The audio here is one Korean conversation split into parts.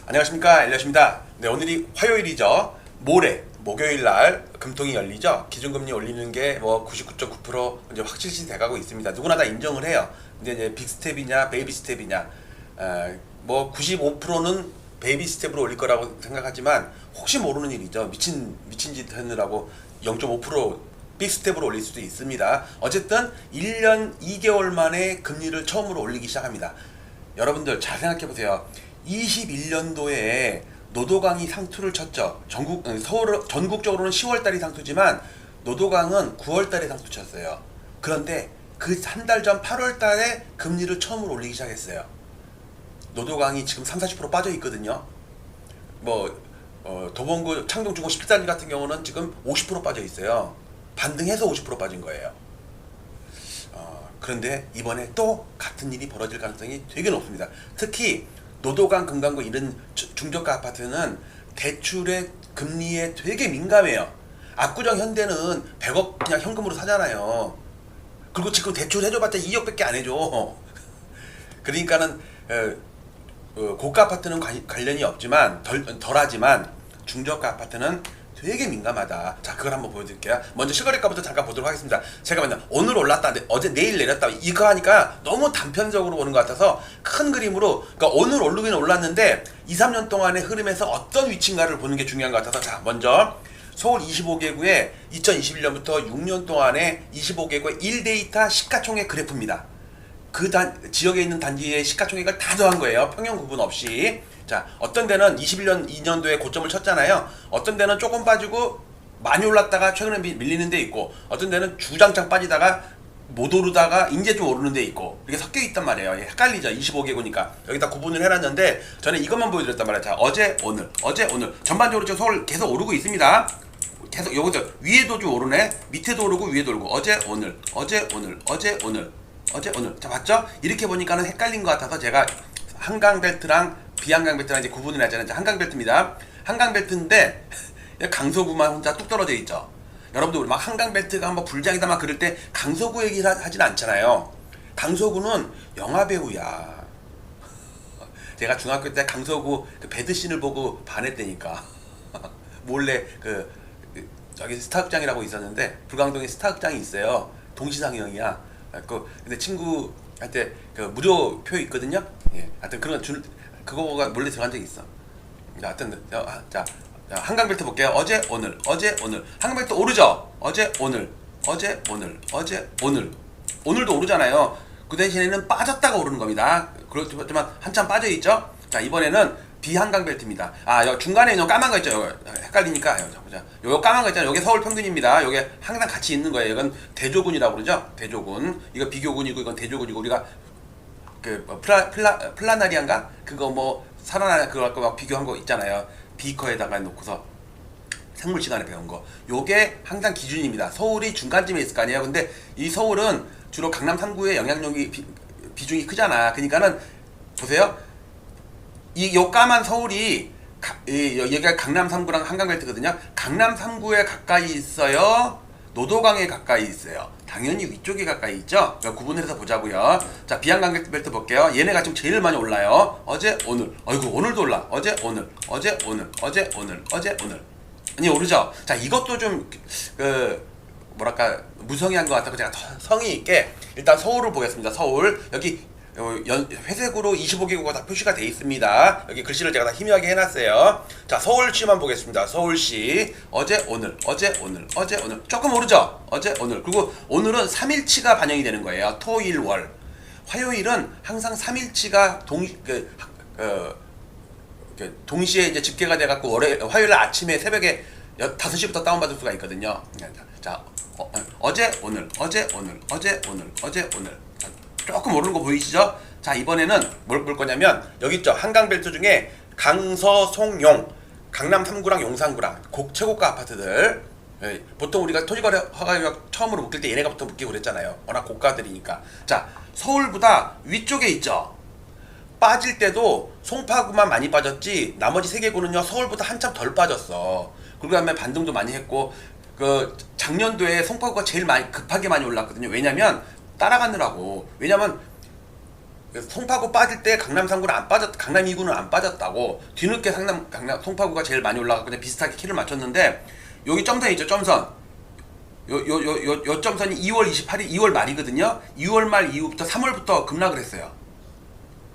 안녕하십니까, 엘리엇입니다. 네, 오늘이 화요일이죠. 모레 목요일날 금통이 열리죠. 기준금리 올리는 게 뭐 99.9% 이제 확실시 돼가고 있습니다. 누구나 다 인정을 해요. 근데 이제 빅스텝이냐 베이비 스텝이냐, 뭐 95%는 베이비 스텝으로 올릴 거라고 생각하지만 혹시 모르는 일이죠. 미친 짓 하느라고 0.5% 빅스텝으로 올릴 수도 있습니다. 어쨌든 1년 2개월 만에 금리를 처음으로 올리기 시작합니다. 여러분들 잘 생각해 보세요. 21년도에 노도강이 상투를 쳤죠. 전국적으로는 10월달이 상투지만 노도강은 9월달에 상투 쳤어요. 그런데 그 한 달 전 8월달에 금리를 처음으로 올리기 시작했어요. 노도강이 지금 30-40% 빠져 있거든요. 도봉구 창동중공 14리 같은 경우는 지금 50% 빠져 있어요. 반등해서 50% 빠진 거예요. 그런데 이번에 또 같은 일이 벌어질 가능성이 되게 높습니다. 특히 노도강, 금강구 이런 중저가 아파트는 대출의 금리에 되게 민감해요. 압구정 현대는 100억 그냥 현금으로 사잖아요. 그리고 지금 대출 해줘봤자 2억밖에 안 해줘. 그러니까는 고가 아파트는 관련이 없지만 덜하지만 중저가 아파트는 되게 민감하다. 자, 그걸 한번 보여드릴게요. 먼저 실거래가부터 잠깐 보도록 하겠습니다. 제가 맨날 오늘 올랐다, 어제 내일 내렸다 이거 하니까 너무 단편적으로 보는 것 같아서 큰 그림으로, 그러니까 오늘 오르긴 올랐는데 2-3년 동안의 흐름에서 어떤 위치인가를 보는 게 중요한 것 같아서, 자, 먼저 서울 25개구의 2021년부터 6년 동안의 25개구의 1데이터 시가총액 그래프입니다. 그 지역에 있는 단지의 시가총액을 다 더한 거예요. 평형 구분 없이. 자, 어떤 데는 2년도에 고점을 쳤잖아요. 어떤 데는 조금 빠지고 많이 올랐다가 최근에 밀리는 데 있고, 어떤 데는 주장창 빠지다가 못 오르다가 이제 좀 오르는 데 있고, 이게 섞여 있단 말이에요. 헷갈리죠. 25개구니까 여기다 구분을 해놨는데 저는 이것만 보여드렸단 말이에요. 자, 어제 오늘 전반적으로 지금 서울 계속 오르고 있습니다. 계속 여기서 위에도 좀 오르네, 밑에도 오르고 위에도 오르고, 어제 오늘. 자, 봤죠? 이렇게 보니까는 헷갈린 것 같아서 제가 한강벨트랑 비한강벨트랑 이제 구분을 하잖아요. 한강벨트입니다. 한강벨트인데 강서구만 혼자 뚝 떨어져 있죠. 여러분들 우리 막 한강벨트가 뭐 불장이다 막 그럴 때 강서구 얘기를 하진 않잖아요. 강서구는 영화배우야. 제가 중학교 때 강서구 그 배드신을 보고 반했다니까. 몰래 저기 스타극장이라고 있었는데, 불광동에 스타극장이 있어요. 동시상영이야. 근데 친구한테 그 무료표 있거든요. 예, 하여튼 그거가 몰래 들어간 적이 있어. 자, 하여튼 자, 한강벨트 볼게요. 어제 오늘. 한강벨트 오르죠. 어제 오늘. 오늘도 오르잖아요. 그 대신에는 빠졌다가 오르는 겁니다. 그렇지만 한참 빠져 있죠. 자, 이번에는 비한강벨트입니다. 여 중간에 요 까만 거 있죠. 헷갈리니까 보자. 요 까만 거 있잖아요. 요게 서울 평균입니다. 요게 항상 같이 있는 거예요. 이건 대조군이라고 그러죠. 대조군. 이거 비교군이고 이건 대조군이고, 우리가 플라나리안가 그거 뭐 살아나는 그거 갖고 막 비교한 거 있잖아요. 비커에다가 놓고서 생물 시간에 배운 거. 요게 항상 기준입니다. 서울이 중간쯤에 있을 거 아니에요. 근데 이 서울은 주로 강남 3구의 영향력이 비중이 크잖아. 그러니까는 보세요. 요 까만 서울이 여기가 강남 3구랑 한강벨트거든요. 강남 3구에 가까이 있어요? 노도강에 가까이 있어요? 당연히 위쪽에 가까이 있죠? 구분해서 보자고요. 자, 비한강벨트 볼게요. 얘네가 지금 제일 많이 올라요. 어제 오늘. 어이구, 오늘도 올라. 어제 오늘. 아니, 오르죠? 자, 이것도 좀 뭐랄까 무성의한 것 같아서 제가 더 성의 있게 일단 서울을 보겠습니다. 서울. 여기 회색으로 25개구가 다 표시가 되어 있습니다. 여기 글씨를 제가 다 희미하게 해놨어요. 자, 서울시만 보겠습니다. 서울시. 어제 오늘. 조금 오르죠? 어제 오늘. 그리고 오늘은 3일치가 반영이 되는 거예요. 토일 월. 화요일은 항상 3일치가 동시에 이제 집계가 돼갖고 화요일 아침에 새벽에 5시부터 다운받을 수가 있거든요. 자, 어제 오늘. 조금 오르는 거 보이시죠? 자, 이번에는 뭘 볼 거냐면 여기 있죠. 한강벨트 중에 강서, 송, 용, 강남 3구랑 용산구랑 최고가 아파트들. 보통 우리가 토지거래 허가가 처음으로 묶일 때 얘네가부터 묶이고 그랬잖아요. 워낙 고가들이니까. 자, 서울보다 위쪽에 있죠. 빠질 때도 송파구만 많이 빠졌지 나머지 3개구는요 서울보다 한참 덜 빠졌어. 그리고 다음에 반등도 많이 했고, 작년도에 송파구가 제일 급하게 많이 올랐거든요. 왜냐면 따라가느라고. 왜냐면 송파구 빠질 때 강남 3구는 안 빠졌, 강남 2구는 안 빠졌다고. 뒤늦게 강남 송파구가 제일 많이 올라가고 그냥 비슷하게 키를 맞췄는데 여기 점선 있죠, 점선. 요 점선이 2월 28일 2월 말이거든요. 2월 말 이후부터 3월부터 급락을 했어요.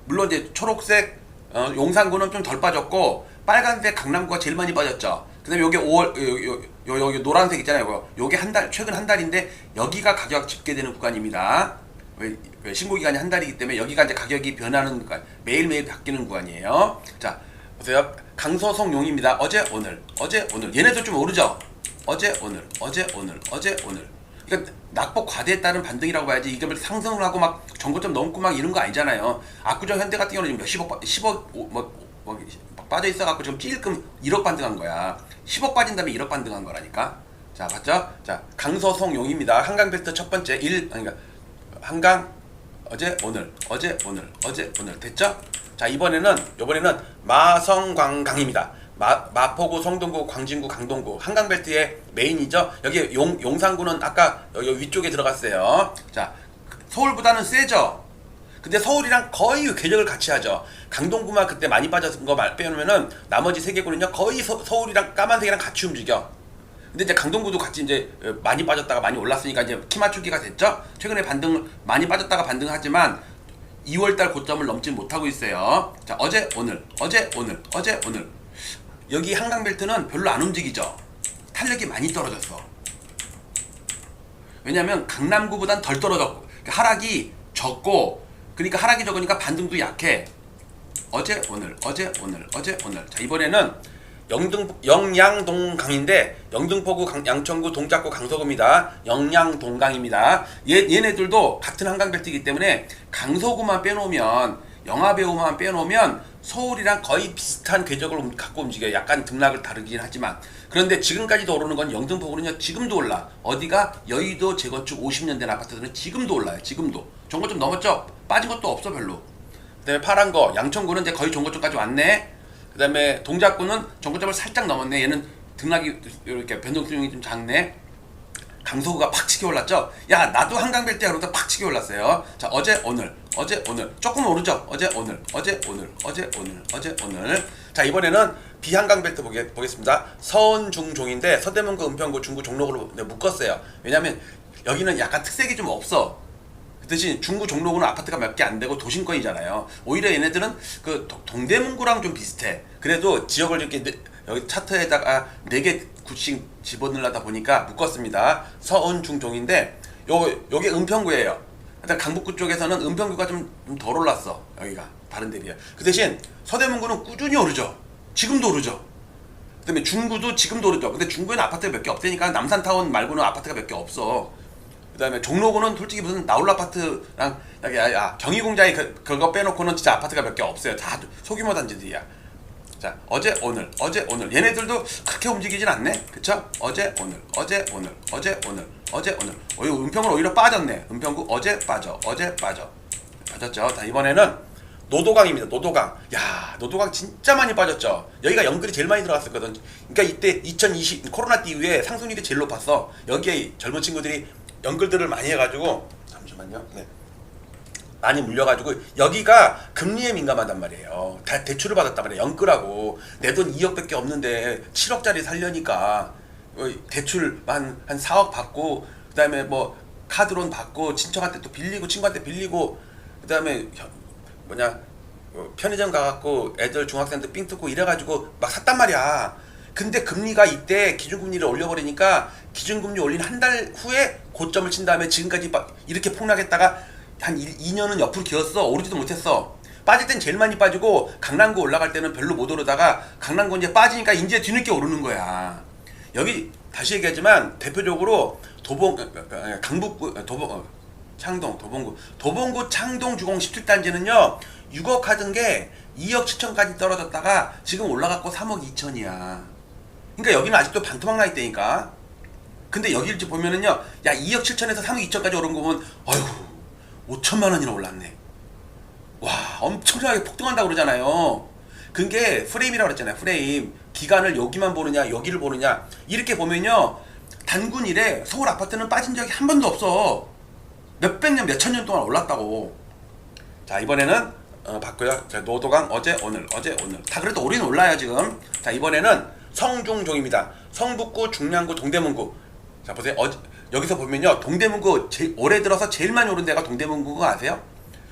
물론 이제 초록색 용산구는 좀 덜 빠졌고 빨간색 강남구가 제일 많이 빠졌죠. 그다음에 요게 5월 여기 노란색 있잖아요. 요게 한 달, 최근 한 달인데 여기가 가격 집계되는 구간입니다. 왜 신고 기간이 한 달이기 때문에 여기가 이제 가격이 변하는 구간, 매일매일 바뀌는 구간이에요. 자, 보세요. 강서송용입니다. 어제 오늘 얘네도 좀 오르죠. 어제 오늘 그러니까 낙폭 과대에 따른 반등이라고 봐야지 이게 상승을 하고 막 전고점 넘고 막 이런 거 아니잖아요. 압구정 현대 같은 경우는 지금 몇십억 빠져 있어갖고 지금 찔끔 1억 반등한 거야. 10억 빠진 다음에 1억 반등한 거라니까. 자, 봤죠? 자, 강서송용입니다. 한강벨트 첫 번째 그러니까 한강 어제 오늘 됐죠? 자, 이번에는 마성광강입니다. 마포구, 성동구, 광진구, 강동구 한강벨트의 메인이죠. 여기 용산구는 아까 여기 위쪽에 들어갔어요. 자, 서울보다는 세죠. 근데 서울이랑 거의 궤적을 같이 하죠. 강동구만 그때 많이 빠졌은 거 빼놓으면은 나머지 세 개구는요 거의 서울이랑 까만색이랑 같이 움직여. 근데 이제 강동구도 같이 이제 많이 빠졌다가 많이 올랐으니까 이제 키 맞추기가 됐죠. 최근에 많이 빠졌다가 반등하지만 2월달 고점을 넘지 못하고 있어요. 자, 어제 오늘 여기 한강벨트는 별로 안 움직이죠. 탄력이 많이 떨어졌어. 왜냐면 강남구보단 덜 떨어졌고 하락이 적고, 그러니까 하락이 적으니까 반등도 약해. 어제 오늘 자, 이번에는 영양동강인데 영등포구, 양천구, 동작구, 강서구입니다. 영양동강입니다. 얘네들도 같은 한강벨트이기 때문에 강서구만 빼놓으면, 영화배우만 빼놓으면 서울이랑 거의 비슷한 궤적을 갖고 움직여요. 약간 등락을 다르긴 하지만. 그런데 지금까지도 오르는 건 영등포구는요 지금도 올라. 어디가? 여의도 재건축 50년 된 아파트들은 지금도 올라요. 지금도 정고점 넘었죠? 빠진 것도 없어 별로. 그 다음에 파란 거 양천구는 이제 거의 정고점까지 왔네. 그 다음에 동작구는 정고점을 살짝 넘었네. 얘는 등락이 이렇게 변동성이 좀 작네. 강서구가 팍 치게 올랐죠? 야, 나도 한강벨트야 그러다 팍 치게 올랐어요. 자, 어제 오늘 조금 오르죠? 어제 오늘 자, 이번에는 비한강벨트 보겠습니다. 서운중종인데 서대문구, 은평구, 중구, 종로구로 묶었어요. 왜냐면 여기는 약간 특색이 좀 없어. 그 대신 중구, 종로구는 아파트가 몇 개 안 되고 도심권이잖아요. 오히려 얘네들은 그 동대문구랑 좀 비슷해. 그래도 지역을 이렇게 여기 차트에다가 4개 구씩 집어넣으려다 보니까 묶었습니다. 서운중종인데 요게 은평구예요. 일단 강북구 쪽에서는 은평구가 좀 덜 올랐어. 여기가 다른 데비해. 그 대신 서대문구는 꾸준히 오르죠. 지금도 오르죠. 그 다음에 중구도 지금도 오르죠. 근데 중구에는 아파트가 몇 개 없으니까 남산타운 말고는 아파트가 몇 개 없어. 그 다음에 종로구는 솔직히 무슨 나홀 아파트랑 경희공장이 그거 빼놓고는 진짜 아파트가 몇 개 없어요. 다 소규모 단지들이야. 자, 어제 오늘 얘네들도 그렇게 움직이진 않네. 그쵸? 어제 오늘 은평은 오히려 빠졌네. 은평구 어제 빠졌죠. 자, 이번에는 노도강입니다. 노도강. 야, 노도강 진짜 많이 빠졌죠. 여기가 연끌이 제일 많이 들어갔었거든. 그러니까 이때 2020 코로나 때 이후에 상승률이 제일 높았어. 여기에 젊은 친구들이 연끌들을 많이 해가지고, 잠시만요. 네. 많이 물려가지고 여기가 금리에 민감하단 말이에요. 다 대출을 받았단 말이에요. 연끌하고 내 돈 2억밖에 없는데 7억짜리 살려니까 대출 한 4억 받고, 그 다음에 뭐 카드론 받고 친척한테 또 빌리고 친구한테 빌리고, 그 다음에 편의점 가갖고 애들 중학생들 삥 뜯고 이래가지고 막 샀단 말이야. 근데 금리가 이때 기준금리를 올려버리니까 기준금리 올린 한 달 후에 고점을 친 다음에 지금까지 막 이렇게 폭락했다가 한 2년은 옆으로 기었어. 오르지도 못했어. 빠질 땐 제일 많이 빠지고 강남구 올라갈 때는 별로 못 오르다가 강남구 이제 빠지니까 이제 뒤늦게 오르는 거야. 여기 다시 얘기하지만 대표적으로 도봉구 창동 주공 17단지는요 6억 하던 게 2억 7천까지 떨어졌다가 지금 올라갔고 3억 2천이야. 그러니까 여기는 아직도 반토막 나 있다니까. 근데 여기를 보면은요, 야 2억 7천에서 3억 2천까지 오른 거 보면 어휴 5천만 원이나 올랐네. 와, 엄청나게 폭등한다고 그러잖아요. 그게 프레임이라고 그랬잖아요. 프레임. 기간을 여기만 보느냐 여기를 보느냐. 이렇게 보면요 단군 이래 서울 아파트는 빠진 적이 한 번도 없어. 몇백 년 몇천 년 동안 올랐다고. 자, 이번에는 봤고요. 자, 노도강 어제 오늘 다 그래도 올해는 올라요 지금. 자, 이번에는 성중종입니다. 성북구, 중량구, 동대문구. 자, 보세요. 여기서 보면요, 동대문구 올해 들어서 제일 많이 오른 데가 동대문구가 아세요?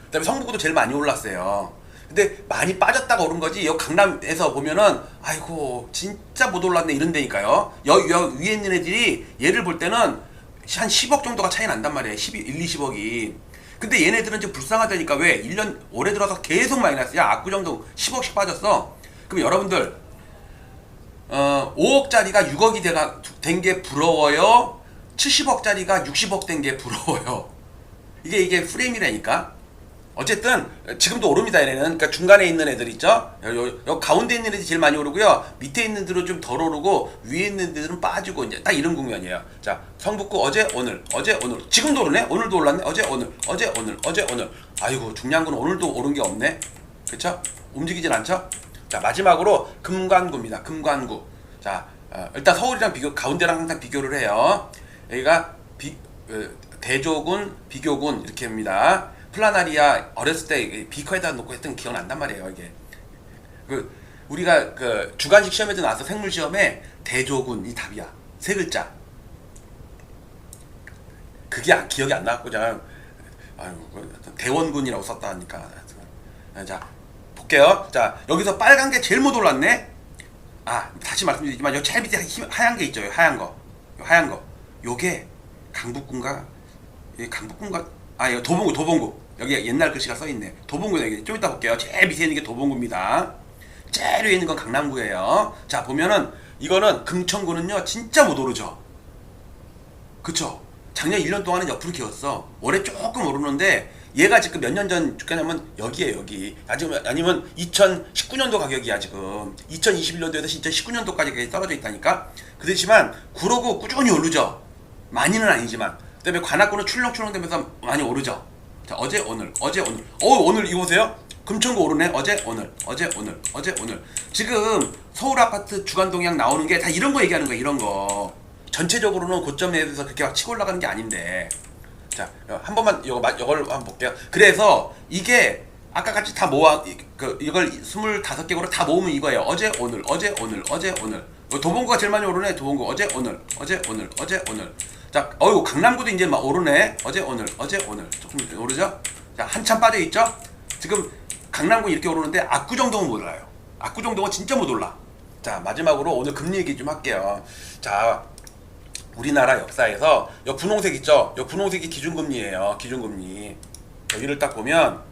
그다음에 성북구도 제일 많이 올랐어요. 근데 많이 빠졌다가 오른 거지. 여기 강남에서 보면은 아이고 진짜 못 올랐네 이런 데니까요. 여기 위에 있는 애들이 얘를 볼 때는 한 10억 정도가 차이 난단 말이에요. 1, 20억이. 근데 얘네들은 좀 불쌍하다니까. 왜? 1년 올해 들어서 계속 마이너스. 야, 압구정도 10억씩 빠졌어. 그럼 여러분들 5억짜리가 6억이 된 게 부러워요? 70억짜리가 60억 된 게 부러워요? 이게 프레임이라니까. 어쨌든 지금도 오릅니다. 얘네는. 그러니까 중간에 있는 애들 있죠. 여기 가운데 있는 애들이 제일 많이 오르고요. 밑에 있는 애들은 좀 덜 오르고 위에 있는 애들은 빠지고 이제 딱 이런 국면이에요. 자, 성북구 어제 오늘 지금도 오르네. 오늘도 올랐네. 어제 오늘. 아이고, 중량구는 오늘도 오른 게 없네. 그쵸? 움직이진 않죠. 자, 마지막으로 금관구입니다. 금관구. 자, 일단 서울이랑 가운데랑 항상 비교를 해요. 여기가 대조군, 비교군 이렇게 합니다. 플라나리아 어렸을 때 비커에다 놓고 했던 게 기억난단 말이에요. 이게 우리가 주관식 시험에도 나와서 생물 시험에 대조군이 답이야. 세 글자. 그게 기억이 안 나갖고 그냥 대원군이라고 썼다 하니까. 자, 볼게요. 자, 여기서 빨간 게 제일 못 올랐네. 다시 말씀드리지만 여기 제일 밑에 하얀 게 있죠. 하얀 거. 요게 강북군가 이거 도봉구. 여기 옛날 글씨가 써있네. 도봉구. 여기 좀 이따 볼게요. 제일 밑에 있는 게 도봉구입니다. 제일 위에 있는 건 강남구예요. 자, 보면은 이거는 금천구는요 진짜 못 오르죠. 그쵸? 작년 1년 동안은 옆으로 기었어. 올해 조금 오르는데 얘가 지금 몇 년 전 주가냐면 여기에요. 여기. 아니면 2019년도 가격이야 지금. 2021년도에서 2019년도까지 떨어져 있다니까. 그렇지만 구로구 꾸준히 오르죠. 많이는 아니지만. 그다음에 관악구는 출렁출렁 되면서 많이 오르죠. 자, 어제 오늘. 오늘 이거 보세요. 금천구 오르네. 어제 오늘. 지금 서울 아파트 주간 동향 나오는 게 다 이런 거 얘기하는 거야. 이런 거. 전체적으로는 고점에 대해서 그렇게 막 치고 올라가는 게 아닌데. 자, 한 번만 이걸 한번 볼게요. 그래서 이게 아까 같이 다 모아 이걸 25개국으로 다 모으면 이거예요. 어제 오늘. 도봉구가 제일 많이 오르네. 도봉구 어제 오늘. 자, 강남구도 이제 막 오르네. 어제 오늘 조금 오르죠? 자, 한참 빠져 있죠? 지금 강남구 이렇게 오르는데 압구정동은 못 올라요. 압구정동은 진짜 못 올라. 자, 마지막으로 오늘 금리 얘기 좀 할게요. 자, 우리나라 역사에서 요 분홍색 있죠? 요 분홍색이 기준금리예요. 기준금리. 여기를 딱 보면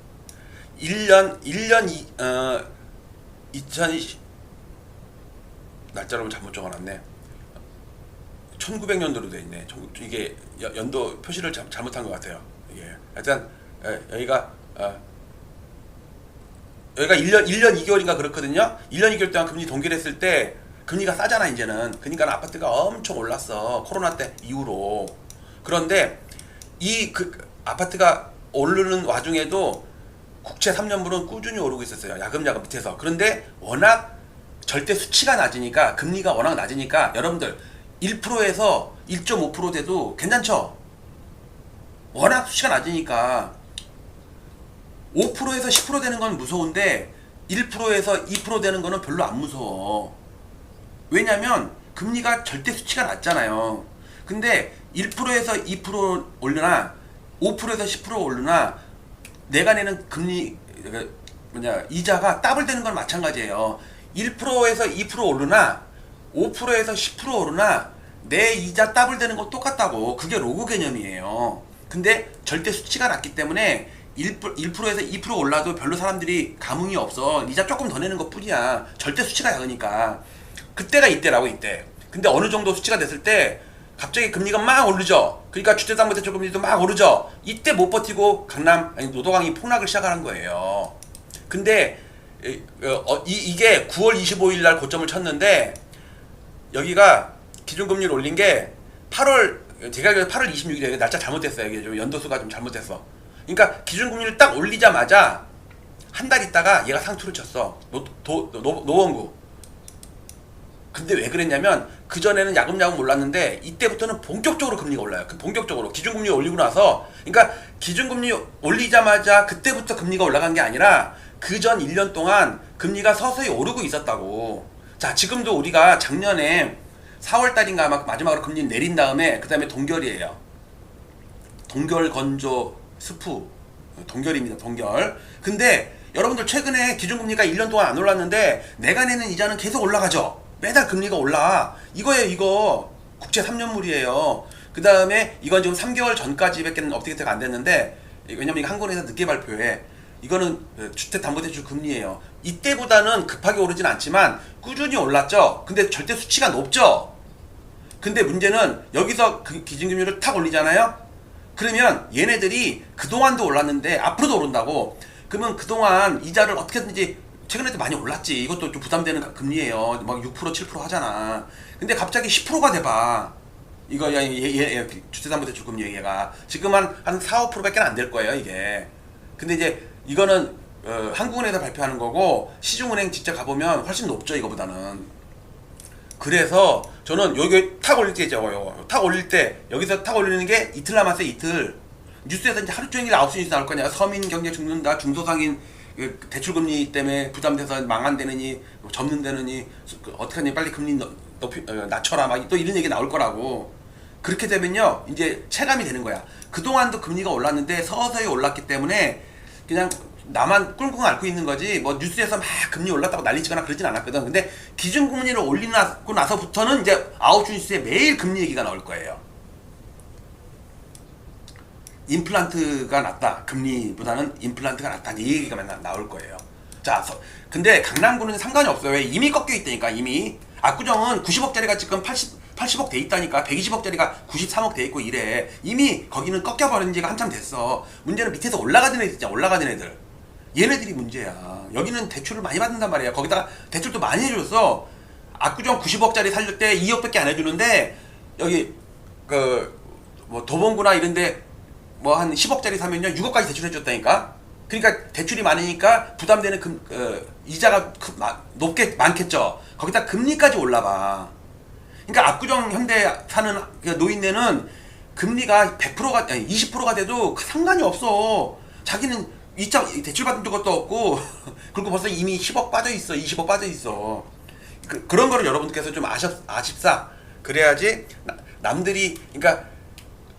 2020 날짜로 잘못 적어놨네. 1900년도로 돼 있네. 이게 연도 표시를 잘못한 것 같아요. 이게 일단 여기가 1년 2개월인가 그렇거든요. 1년 2개월 동안 금리 동결 했을 때 금리가 싸잖아. 이제는. 그러니까 아파트가 엄청 올랐어. 코로나 때 이후로. 그런데 아파트가 오르는 와중에도 국채 3년물은 꾸준히 오르고 있었어요. 야금야금 밑에서. 그런데 워낙 절대 수치가 낮으니까, 금리가 워낙 낮으니까 여러분들 1%에서 1.5% 돼도 괜찮죠? 워낙 수치가 낮으니까 5%에서 10% 되는 건 무서운데 1%에서 2% 되는 거는 별로 안 무서워. 왜냐면 금리가 절대 수치가 낮잖아요. 근데 1%에서 2% 오르나 5%에서 10% 오르나 내가 내는 금리 이자가 더블 되는 건 마찬가지예요. 1%에서 2% 오르나 5%에서 10% 오르나 내 이자 더블 되는 건 똑같다고. 그게 로그 개념이에요. 근데 절대 수치가 낮기 때문에 1%에서 2% 올라도 별로 사람들이 감흥이 없어. 이자 조금 더 내는 것 뿐이야. 절대 수치가 작으니까. 그때가 이때라고. 이때. 근데 어느 정도 수치가 됐을 때 갑자기 금리가 막 오르죠. 그러니까 주택담보대출 금리도 막 오르죠. 이때 못 버티고 노도강이 폭락을 시작하는 거예요. 근데 이게 9월 25일 날 고점을 쳤는데 여기가 기준금리를 올린 게 8월 26일에 날짜 잘못됐어요. 이게 좀 연도수가 좀 잘못됐어. 그러니까 기준금리를 딱 올리자마자 한 달 있다가 얘가 상투를 쳤어. 노원구. 근데 왜 그랬냐면 그전에는 야금야금 올랐는데 이때부터는 본격적으로 금리가 올라요. 그 본격적으로 기준금리 올리고 나서, 그러니까 기준금리 올리자마자 그때부터 금리가 올라간 게 아니라 그전 1년 동안 금리가 서서히 오르고 있었다고. 자, 지금도 우리가 작년에 4월 달인가 아마 마지막으로 금리 내린 다음에 그 다음에 동결이에요. 동결 건조 스프 동결입니다. 동결. 근데 여러분들 최근에 기준금리가 1년 동안 안 올랐는데 내가 내는 이자는 계속 올라가죠. 매달 금리가 올라. 이거예요. 이거 국채 3년물이에요. 그 다음에 이건 지금 3개월 전까지밖에 업데이트가 안 됐는데, 왜냐면 이거 한국은행에서 늦게 발표해. 이거는 주택담보대출 금리예요. 이때보다는 급하게 오르진 않지만 꾸준히 올랐죠. 근데 절대 수치가 높죠. 근데 문제는 여기서 그 기준금리를 탁 올리잖아요. 그러면 얘네들이 그동안도 올랐는데 앞으로도 오른다고. 그러면 그동안 이자를 어떻게든지, 최근에도 많이 올랐지. 이것도 좀 부담되는 금리예요. 막 6% 7% 하잖아. 근데 갑자기 10%가 돼봐. 이거 얘 주택담보대출 금리 얘가 지금 한 4, 5%밖에 안 될 거예요 이게. 근데 이제 이거는 한국은행에서 발표하는 거고 시중은행 직접 가보면 훨씬 높죠 이거보다는. 그래서 저는 여기 탁 올릴 때 있죠. 탁 올릴 때 여기서 탁 올리는 게 이틀 남았어요. 이틀. 뉴스에서 이제 하루 종일 9시 뉴스 나올 거냐. 서민 경제 죽는다. 중소상인 대출금리 때문에 부담돼서 망한다느니 접는다느니 어떻게 하니 빨리 금리 높이 낮춰라 막 또 이런 얘기 나올 거라고. 그렇게 되면요 이제 체감이 되는 거야. 그동안도 금리가 올랐는데 서서히 올랐기 때문에 그냥 나만 꿀꿀 앓고 있는 거지, 뭐 뉴스에서 막 금리 올랐다고 난리치거나 그러진 않았거든. 근데 기준금리를 올리고 나서부터는 이제 9시 뉴스에 매일 금리 얘기가 나올 거예요. 임플란트가 낫다. 금리보다는 임플란트가 낫다. 이 얘기가 맨날 나올 거예요. 자, 근데 강남구는 상관이 없어요. 왜? 이미 꺾여 있다니까. 이미 압구정은 90억짜리가 지금 80억 돼 있다니까. 120억짜리가 93억 돼 있고 이래. 이미 거기는 꺾여버린 지가 한참 됐어. 문제는 밑에서 올라가던 애들 있잖아. 올라가던 애들. 얘네들이 문제야. 여기는 대출을 많이 받는단 말이야. 거기다가 대출도 많이 해줬어. 압구정 90억짜리 살릴 때 2억밖에 안 해주는데 여기 뭐 도봉구나 이런데 뭐 한 10억짜리 사면요 6억까지 대출해줬다니까. 그러니까 대출이 많으니까 부담되는 이자가 높게 많겠죠. 거기다 금리까지 올라봐. 그러니까 압구정 현대 사는 노인네는 금리가 100%가 아니 20%가 돼도 상관이 없어. 자기는 2차 대출 받은 것도 없고 그리고 벌써 이미 10억 빠져 있어. 20억 빠져 있어. 그런 거를 여러분께서 좀 아십사. 그래야지 남들이, 그러니까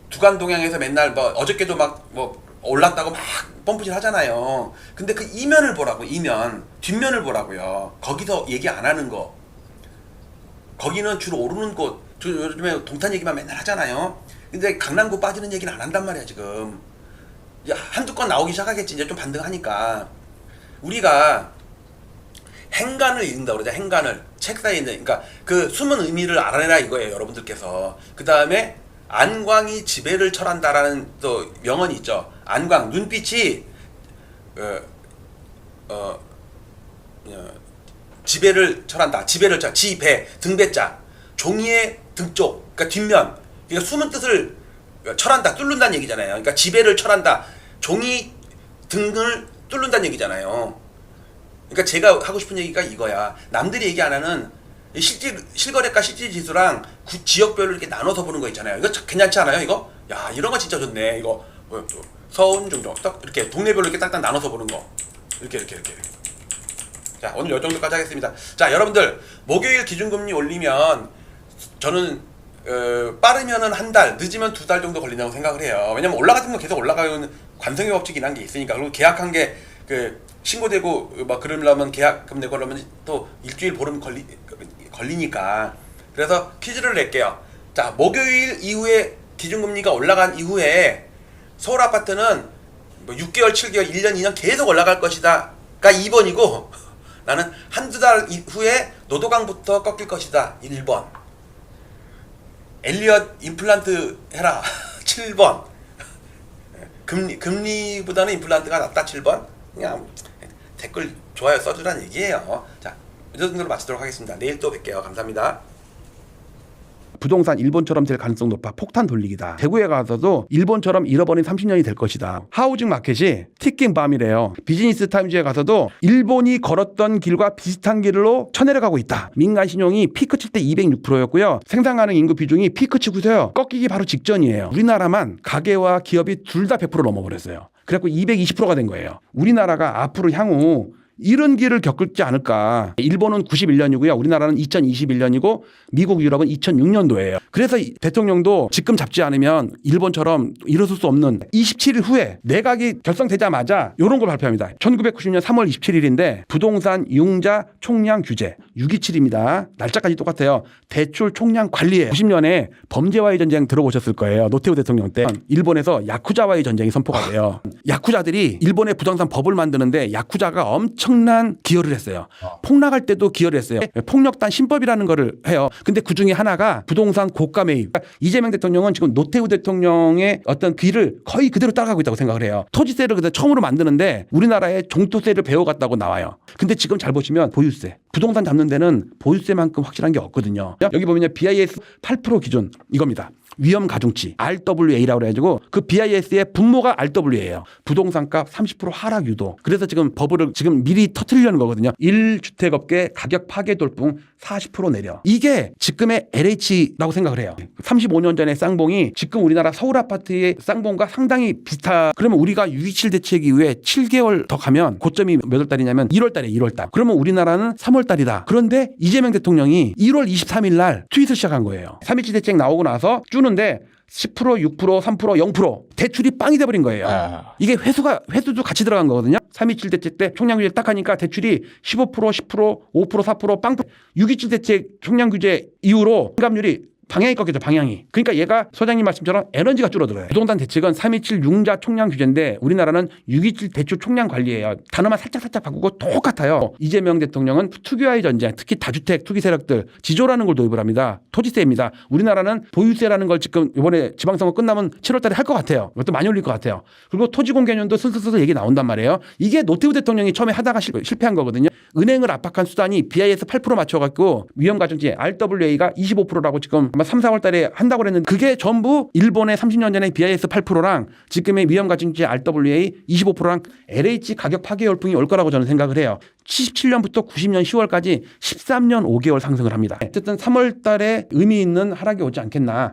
두간동양에서 맨날 뭐 어저께도 막 뭐 올랐다고 막 펌프질 하잖아요. 근데 그 이면을 보라고. 이면 뒷면을 보라고요. 거기서 얘기 안 하는 거. 거기는 주로 오르는 곳. 요즘에 동탄 얘기만 맨날 하잖아요. 근데 강남구 빠지는 얘기는 안 한단 말이야 지금. 이제 한두 건 나오기 시작하겠지. 이제 좀 반등하니까. 우리가 행간을 읽는다 그러자. 행간을 책사에 있는, 그러니까 그 숨은 의미를 알아내라 이거예요 여러분들께서. 그 다음에 안광이 지배를 철한다라는 또 명언이 있죠. 안광, 눈빛이 지배를 철한다. 지배를 철, 지배, 등배자, 종이의 등쪽, 그러니까 뒷면. 그러니까 숨은 뜻을 철한다, 뚫는다는 얘기잖아요. 그러니까 지배를 철한다. 종이 등을 뚫는다는 얘기잖아요. 그러니까 제가 하고 싶은 얘기가 이거야. 남들이 얘기 안 하는 실거래가 실질지수랑 지역별로 이렇게 나눠서 보는 거 있잖아요. 이거 괜찮지 않아요? 이거? 야, 이런 거 진짜 좋네. 이거 서울 정도 딱 이렇게 동네별로 이렇게 딱딱 나눠서 보는 거. 이렇게. 자, 오늘 이 정도까지 하겠습니다. 자, 여러분들 목요일 기준금리 올리면 저는 빠르면은 한 달, 늦으면 2달 정도 걸린다고 생각을 해요. 왜냐면 올라가면 계속 올라가는 관성의 법칙이라는 게 있으니까. 그리고 계약한 게 신고되고 막 그러려면 계약금 내고 그러면 또 일주일 보름 걸리니까. 그래서 퀴즈를 낼게요. 자, 목요일 이후에 기준금리가 올라간 이후에 서울 아파트는 뭐 6개월, 7개월, 1년, 2년 계속 올라갈 것이다 가 2번이고 나는 한두 달 이후에 노도강부터 꺾일 것이다 1번. 엘리엇 임플란트 해라 7번. 금리보다는 임플란트가 낫다 7번. 그냥 댓글 좋아요 써주라는 얘기예요. 자, 이 정도로 마치도록 하겠습니다. 내일 또 뵐게요. 감사합니다. 부동산 일본처럼 될 가능성 높아. 폭탄 돌리기다. 대구에 가서도 일본처럼 잃어버린 30년이 될 것이다. 하우징 마켓이 티킹 밤이래요. 비즈니스 타임즈에 가서도 일본이 걸었던 길과 비슷한 길로 쳐내려가고 있다. 민간 신용이 피크 칠 때 206%였고요. 생산 가능 인구 비중이 피크 치고서요. 꺾이기 바로 직전이에요. 우리나라만 가계와 기업이 둘 다 100% 넘어버렸어요. 그래갖고 220%가 된 거예요. 우리나라가 앞으로 향후 이런 길을 겪을지 않을까. 일본은 91년이고요. 우리나라는 2021년이고 미국, 유럽은 2006년도예요. 그래서 대통령도 지금 잡지 않으면 일본처럼 일어설 수 없는 27일 후에 내각이 결성되자마자 이런 걸 발표합니다. 1990년 3월 27일인데 부동산 융자 총량 규제 627입니다. 날짜까지 똑같아요. 대출 총량 관리에 90년에 범죄와의 전쟁 들어보셨을 거예요. 노태우 대통령 때 일본에서 야쿠자와의 전쟁이 선포가 돼요. 야쿠자들이 일본의 부동산 법을 만드는데 야쿠자가 엄청난 기여를 했어요. 폭락할 때도 기여를 했어요. 폭력단 신법이라는 거를 해요. 근데 그 중에 하나가 부동산 고가 매입. 이재명 대통령은 지금 노태우 대통령의 어떤 길을 거의 그대로 따라가고 있다고 생각을 해요. 토지세를 그때 처음으로 만드는데 우리나라에 종토세를 배워갔다고 나와요. 근데 지금 잘 보시면 보유세. 부동산 잡는 데는 보유세만큼 확실한 게 없거든요. 여기 보면 BIS 8% 기준 이겁니다. 위험 가중치 RWA라고 해가지고 그 BIS의 분모가 RWA예요. 부동산값 30% 하락 유도. 그래서 지금 버블을 지금 미리 터트리려는 거거든요. 1주택업계 가격 파괴 돌풍 40% 내려. 이게 지금의 LH라고 생각을 해요. 35년 전의 쌍봉이 지금 우리나라 서울 아파트의 쌍봉과 상당히 비슷하. 그러면 우리가 6.27 대책 이후에 7개월 더 가면 고점이 몇 월 달이냐면 1월 달에 1월 달. 그러면 우리나라는 3월 달이다. 그런데 이재명 대통령이 1월 23일 날 트윗을 시작한 거예요. 3.27 대책 나오고 나서 주는데 10%, 6%, 3%, 0% 대출이 빵이 돼버린 거예요. 이게 회수도 같이 들어간 거거든요. 3.27 대책 때 총량 규제 딱 하니까 대출이 15%, 10%, 5%, 4%, 빵. 6.27 대책 총량 규제 이후로 환갑률이 방향이 꺾여져 방향이. 그러니까 얘가 소장님 말씀처럼 에너지가 줄어들어요. 부동산 대책은 3.27 융자 총량 규제인데 우리나라는 6.27 대출 총량 관리예요. 단어만 살짝 바꾸고 똑같아요. 이재명 대통령은 투기와의 전쟁, 특히 다주택 투기 세력들 지조라는 걸 도입을 합니다. 토지세입니다. 우리나라는 보유세라는 걸 지금 이번에 지방선거 끝나면 7월 달에 할 것 같아요. 이것도 많이 올릴 것 같아요. 그리고 토지공 개념도 슬슬 얘기 나온단 말이에요. 이게 노태우 대통령이 처음에 하다가 실패한 거거든요. 은행을 압박한 수단이 BIS 8% 맞춰갖고 위험가중치 RWA가 25%라고 지금 아마 3, 4월 달에 한다고 그랬는데 그게 전부 일본의 30년 전에 BIS 8%랑 지금의 위험가중치 RWA 25%랑 LH 가격 파괴 열풍이 올 거라고 저는 생각을 해요. 77년부터 90년 10월까지 13년 5개월 상승을 합니다. 어쨌든 3월 달에 의미 있는 하락이 오지 않겠나.